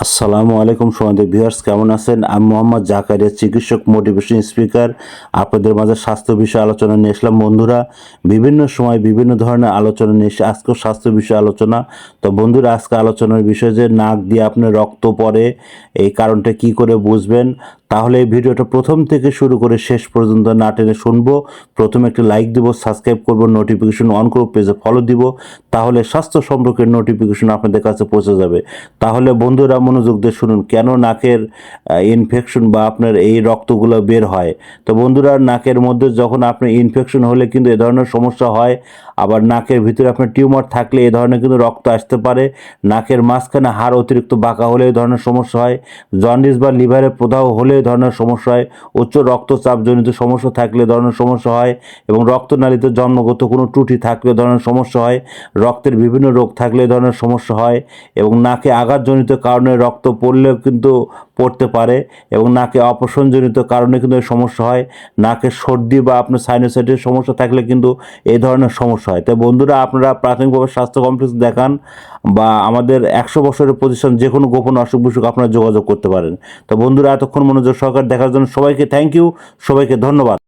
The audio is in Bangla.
আসসালামু আলাইকুম সম্মানিত ভিউয়ার্স, কেমন আছেন? আমি মোহাম্মদ জাকারিয়া, চিকিৎসক, মোটিভেশন স্পিকার। আপনাদের মাঝে স্বাস্থ্য বিষয়ে আলোচনা নিয়ে আসলাম। বন্ধুরা, বিভিন্ন সময় বিভিন্ন ধরনের আলোচনা নিয়ে এসে আজকেও স্বাস্থ্য বিষয়ে আলোচনা। তো বন্ধুরা, আজকে আলোচনার বিষয় যে নাক দিয়ে আপনার রক্ত পড়ে, এই কারণটা কি করে বুঝবেন। তাহলে এই ভিডিওটা প্রথম থেকে শুরু করে শেষ পর্যন্ত না টেনে শুনবো। প্রথমে একটা লাইক দিব, সাবস্ক্রাইব করব, নোটিফিকেশন অন করব, পেজে ফলো দিব। তাহলে স্বাস্থ্য সম্পর্কের নোটিফিকেশন আপনাদের কাছে পৌঁছে যাবে। তাহলে বন্ধুরা মনোযোগ দিয়ে শুনুন, কেন নাকের ইনফেকশন বা আপনার এই রক্তগুলো বের হয়। তো বন্ধুরা, নাকের মধ্যে যখন আপনার ইনফেকশন হলে কিন্তু এ ধরনের সমস্যা হয়। আবার নাকের ভিতরে আপনার টিউমার থাকলে এ ধরনের কিন্তু রক্ত আসতে পারে। নাকের মাঝখানে হাড় অতিরিক্ত বাঁকা হলে এই ধরনের সমস্যা হয়। জন্ডিস বা লিভারের প্রদাহ হলে এই ধরনের সমস্যা হয়। উচ্চ রক্তচাপজনিত সমস্যা থাকলে এ ধরনের সমস্যা হয়। এবং রক্তনালীতে জন্মগত কোনো ত্রুটি থাকলে এ ধরনের সমস্যা হয়। রক্তের বিভিন্ন রোগ থাকলে এ ধরনের সমস্যা হয়। এবং নাকে আঘাতজনিত কারণে রক্ত পড়লেও কিন্তু পড়তে পারে। এবং নাকে অপশনজনিত কারণে কিন্তু এই সমস্যা হয়। নাকে সর্দি বা আপনার সাইনোসাইটিসের সমস্যা থাকলে কিন্তু এই ধরনের সমস্যা হয়। তাই বন্ধুরা, আপনারা প্রাথমিকভাবে স্বাস্থ্য কমপ্লেক্স দেখান, বা আমাদের 100 বছরের প্রতিষ্ঠান যে কোনো গোপন অসুখ বিসুখ আপনারা যোগাযোগ করতে পারেন। তো বন্ধুরা, এতক্ষণ মনোযোগ সহকারে দেখার জন্য সবাইকে থ্যাংক ইউ, সবাইকে ধন্যবাদ।